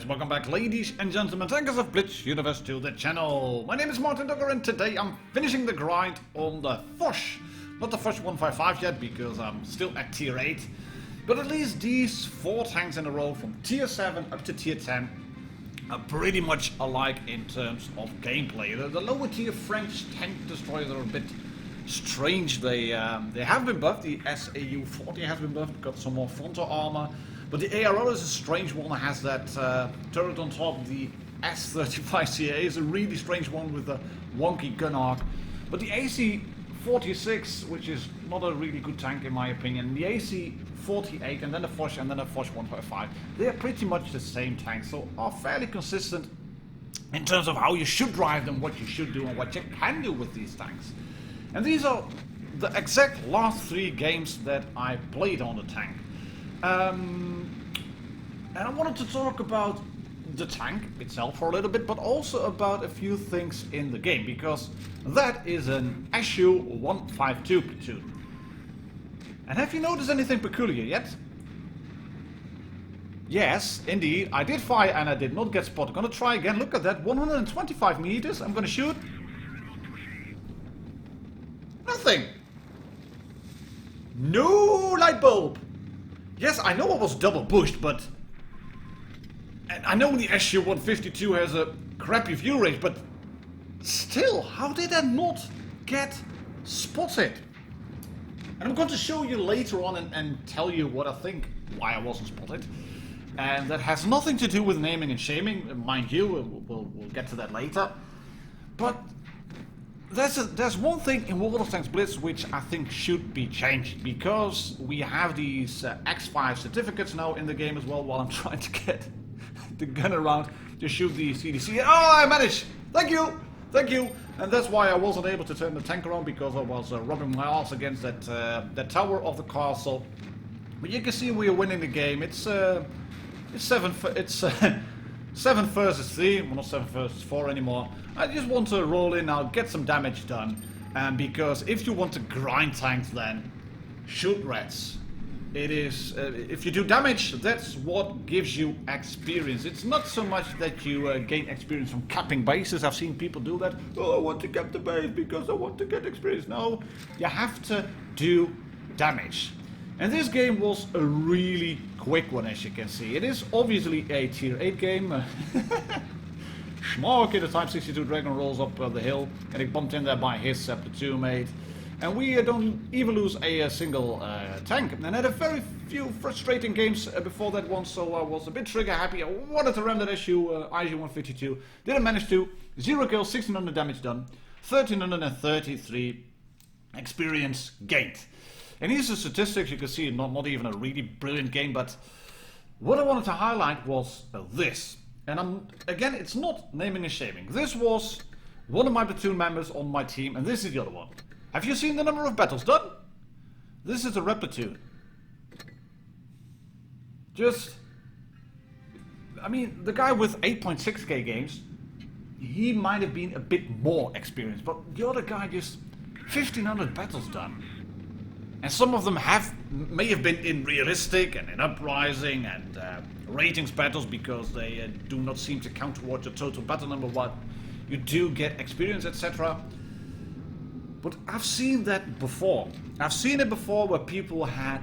welcome back ladies and gentlemen, tankers of Blitz Universe to the channel. My name is Martindogger and today I'm finishing the grind on the Foch. Not the Foch 155 yet because I'm still at tier 8. But at least these 4 tanks in a row from tier 7 up to tier 10 are pretty much alike in terms of gameplay. The lower tier French tank destroyers are a bit strange. They have been buffed. The SAU 40 has been buffed, got some more frontal armor. But the ARO is a strange one. It has that turret on top. The S35CA is a really strange one with a wonky gun arc. But the AC 46, which is not a really good tank in my opinion, the AC 48 and then the Foch and then the Foch 155, they are pretty much the same tank, so are fairly consistent in terms of how you should drive them, what you should do and what you can do with these tanks. And these are the exact last 3 games that I played on the tank. And I wanted to talk about the tank itself for a little bit, but also about a few things in the game, because that is an SU 152 platoon. And have you noticed anything peculiar yet? Yes, indeed, I did fire and I did not get spotted. I'm gonna try again. Look at that, 125 meters. I'm gonna shoot. Nothing. No light bulb. Yes, I know I was double pushed, but... And I know the SU-152 has a crappy view range, but... Still, how did I not get spotted? And I'm going to show you later on and tell you what I think why I wasn't spotted. And that has nothing to do with naming and shaming, mind you, we'll get to that later. But... There's one thing in Audionautix Blitz which I think should be changed, because we have these X5 certificates now in the game as well, while I'm trying to get the gun around to shoot the CDC. Oh, I managed! Thank you! Thank you! And that's why I wasn't able to turn the tank around, because I was rubbing my ass against that tower of the castle. But you can see we are winning the game. It's 7 versus 3, well, not 7 versus 4 anymore. I just want to roll in now, get some damage done, and because if you want to grind tanks, then shoot rats. It is, if you do damage, that's what gives you experience. It's not so much that you gain experience from capping bases. I've seen people do that. Oh, I want to cap the base because I want to get experience. No, you have to do damage. And this game was a really quick one, as you can see. It is obviously a tier 8 game. Schmark, the Type 62 Dragon rolls up the hill, and he bumped in there by his platoon mate. And we don't even lose a single tank. And I had a very few frustrating games before that one, so I was a bit trigger happy. I wanted to run that issue, IG-152. Didn't manage to. 0 kills, 1600 damage done, 1333 experience gained. And here's the statistics. You can see not even a really brilliant game, but what I wanted to highlight was this. And again, it's not naming and shaming. This was one of my platoon members on my team, and this is the other one. Have you seen the number of battles done? This is a red platoon. I mean, the guy with 8.6k games, he might have been a bit more experienced, but the other guy just 1500 battles done. And some of them may have been in realistic and in uprising and ratings battles, because they do not seem to count towards your total battle number, but you do get experience, etc. But I've seen that before. I've seen it before where people had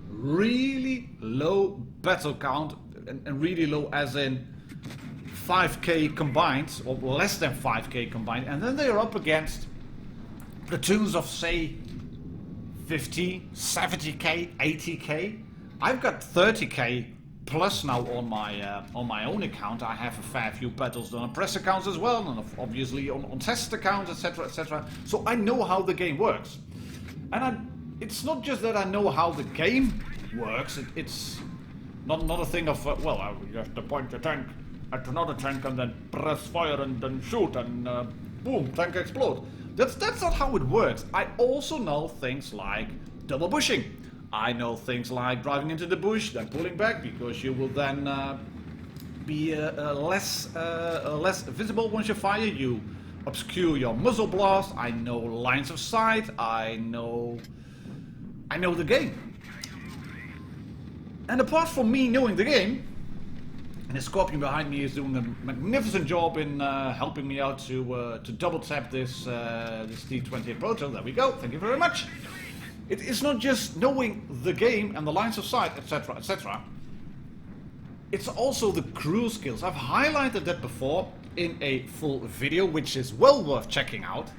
really low battle count, and really low as in 5k combined, or less than 5k combined, and then they are up against platoons of, say, 50, 70k, 80k. I've got 30k plus now on my own account. I have a fair few battles done on press accounts as well, and obviously on test accounts, etc, etc. So I know how the game works. And it's not just that I know how the game works, it's not a thing of, well, you have to point your tank at another tank and then press fire and then shoot and boom, tank explode. That's not how it works. I also know things like double bushing. I know things like driving into the bush, then pulling back, because you will then be less visible once you fire. You obscure your muzzle blast. I know lines of sight. I know the game. And apart from me knowing the game, And the Scorpion behind me is doing a magnificent job in helping me out to double tap this T28 Proton. There we go. Thank you very much. It is not just knowing the game and the lines of sight, etc., etc. It's also the crew skills. I've highlighted that before in a full video, which is well worth checking out.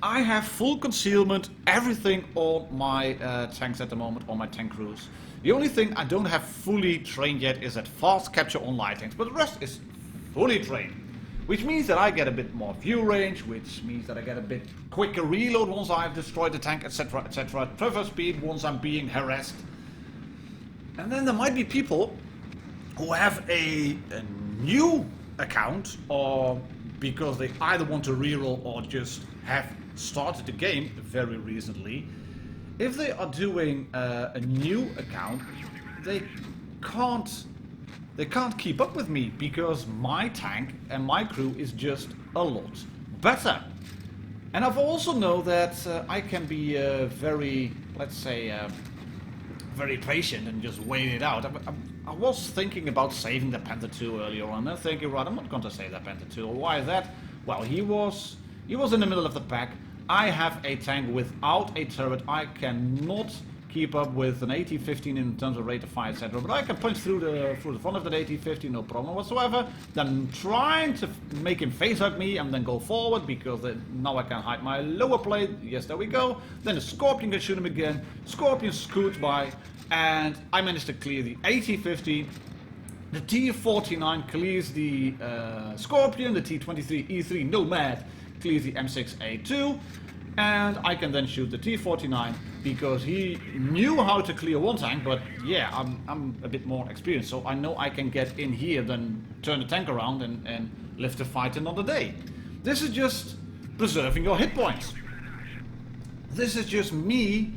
I have full concealment, everything on my tanks at the moment, on my tank crews. The only thing I don't have fully trained yet is that fast capture on light tanks, but the rest is fully trained. Which means that I get a bit more view range, which means that I get a bit quicker reload once I've destroyed the tank, etc., etc. Traverse speed once I'm being harassed. And then there might be people who have a new account, or because they either want to reroll or just have started the game very recently. If they are doing a new account, they can't keep up with me because my tank and my crew is just a lot better. And I've also know that I can be very, let's say, very patient and just wait it out. I was thinking about saving the Panther 2 earlier on, and thinking, right, I'm not going to save that Panther 2. Why is that? Well, he was in the middle of the pack. I have a tank without a turret. I cannot keep up with an AT-15 in terms of rate of fire, etc. But I can punch through the front of that AT-15, no problem whatsoever. Then trying to make him face hug me and then go forward because now I can hide my lower plate. Yes, there we go. Then the Scorpion can shoot him again. Scorpion scoots by, and I managed to clear the AT-15. The T-49 clears the Scorpion. The T-23E3 Nomad clears the M6A2. And I can then shoot the T-49 because he knew how to clear one tank, but yeah, I'm a bit more experienced, so I know I can get in here, then turn the tank around and live the fight another day. This is just preserving your hit points. This is just me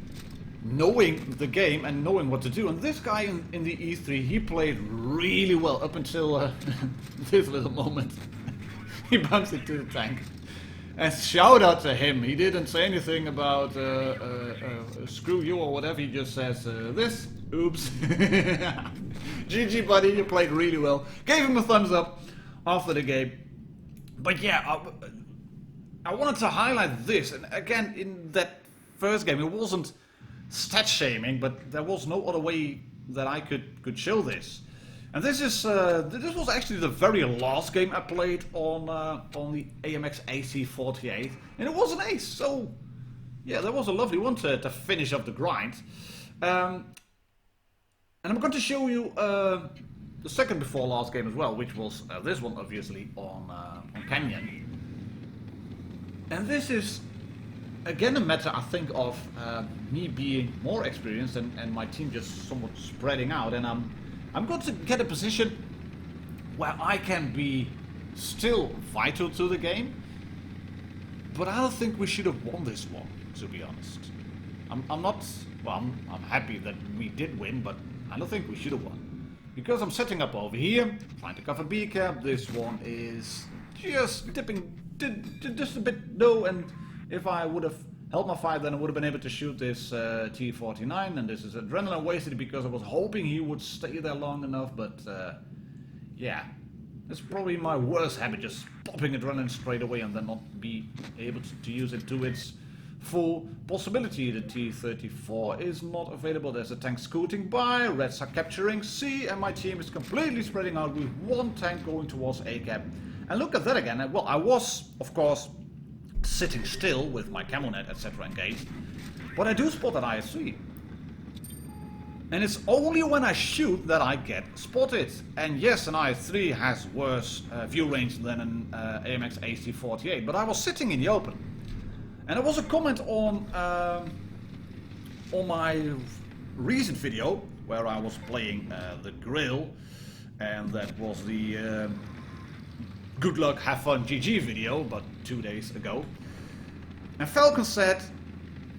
knowing the game and knowing what to do. And this guy in the E3, he played really well up until this little moment. He bumps into the tank. And shout out to him. He didn't say anything about screw you or whatever. He just says this. Oops. GG, buddy. You played really well. Gave him a thumbs up after the game. But yeah, I wanted to highlight this. And again, in that first game, it wasn't stat shaming, but there was no other way that I could show this. And this was actually the very last game I played on the AMX AC 48, and it was an ace. So yeah, that was a lovely one to finish up the grind. And I'm going to show you the second before last game as well, which was this one, obviously on Canyon. And this is again a matter, I think, of me being more experienced and my team just somewhat spreading out, and I'm going to get a position where I can be still vital to the game, but I don't think we should have won this one, to be honest. I'm happy that we did win, but I don't think we should have won. Because I'm setting up over here, trying to cover B cap. This one is just dipping just a bit low, and if I would have held my fire, then I would have been able to shoot this T-49, and this is adrenaline wasted because I was hoping he would stay there long enough, but yeah, it's probably my worst habit, just popping adrenaline straight away and then not be able to use it to its full possibility. The T-34 is not available. There's a tank scooting by, Reds are capturing C, and my team is completely spreading out with one tank going towards A cap. And look at that again. Well, I was, of course, sitting still with my camo net, etc. engaged, but I do spot that IS-3. And it's only when I shoot that I get spotted. And yes, an IS-3 has worse view range than an AMX AC 48, but I was sitting in the open. And there was a comment on my recent video where I was playing the grill, and that was the good luck, have fun, GG video, but 2 days ago. And Falcon said,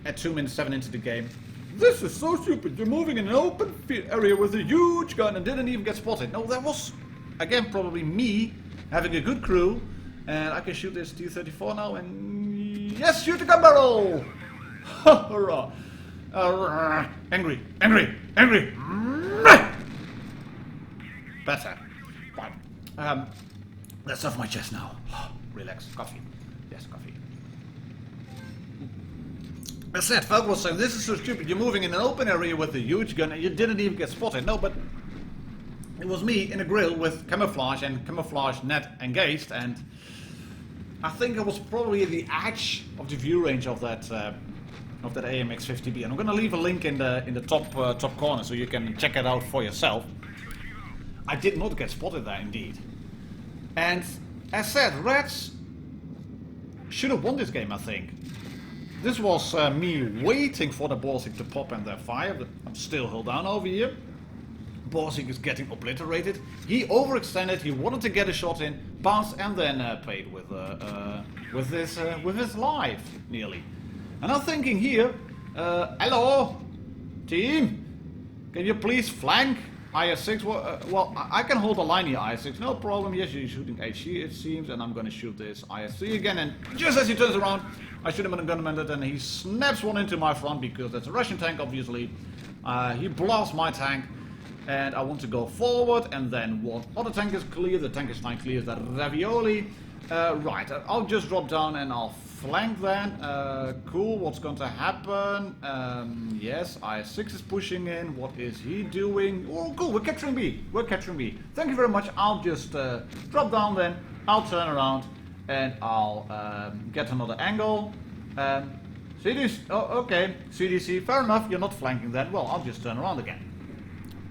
at 2 minutes 7 into the game, "This is so stupid, you're moving in an open area with a huge gun and didn't even get spotted." No, that was, again, probably me having a good crew, and I can shoot this T-34 now, and yes, shoot the gun barrel! Hurrah! Angry, angry, angry! better. Right. That's off my chest now. Relax. Coffee. Yes, coffee. As said, Foch was saying, this is so stupid. You're moving in an open area with a huge gun and you didn't even get spotted. No, but it was me in a grill with camouflage and camouflage net engaged, and I think I was probably at the edge of the view range of that AMX 50B. And I'm going to leave a link in the top corner so you can check it out for yourself. I did not get spotted there, indeed. And as said, Reds should have won this game, I think. This was me waiting for the Borsig to pop and then fire, but I'm still held down over here. Borsig is getting obliterated. He overextended, he wanted to get a shot in, bounced, and then paid with his life, nearly. And I'm thinking here, hello, team, can you please flank IS-6? Well, I can hold the line here, IS-6, no problem. Yes, you're shooting HE, it seems, and I'm going to shoot this IS-3 again. And just as he turns around, I shoot him in a gunman, and he snaps one into my front because that's a Russian tank, obviously. He blasts my tank, and I want to go forward, and then one other tank is clear. The tank is fine, clear as that ravioli. Right, I'll just drop down and I'll flank then. Cool, what's going to happen? Yes, IS-6 is pushing in. What is he doing? Oh, cool, we're capturing B. We're capturing B. Thank you very much. I'll just drop down then. I'll turn around and I'll get another angle. CDC, oh, okay, CDC, fair enough, you're not flanking then. Well, I'll just turn around again.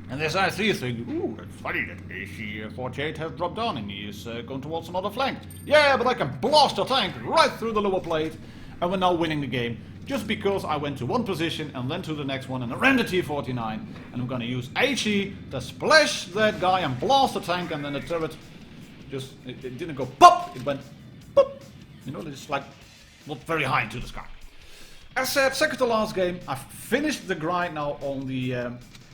And this IS-3 is thinking, ooh, it's funny that AC-48 has dropped down and he is going towards another flank. Yeah, but I can blast a tank right through the lower plate, and we're now winning the game just because I went to one position and then to the next one and I ran the T-49, and I'm going to use HE to splash that guy and blast the tank, and then the turret just, it didn't go pop, it went pop. You know, it's like not very high into the sky. As said, second to last game, I've finished the grind now on the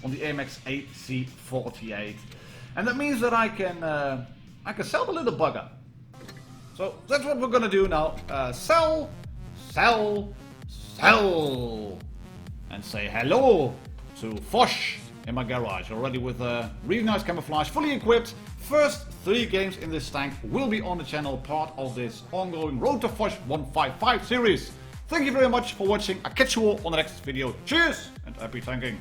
AMX AC 48, and that means that I can sell the little bugger. So that's what we're gonna do now. Sell, sell, sell, and say hello to Foch in my garage, already with a really nice camouflage, fully equipped. First 3 games in this tank will be on the channel, part of this ongoing Road to Foch 155 series. Thank you very much for watching. I'll catch you all on the next video. Cheers and happy tanking.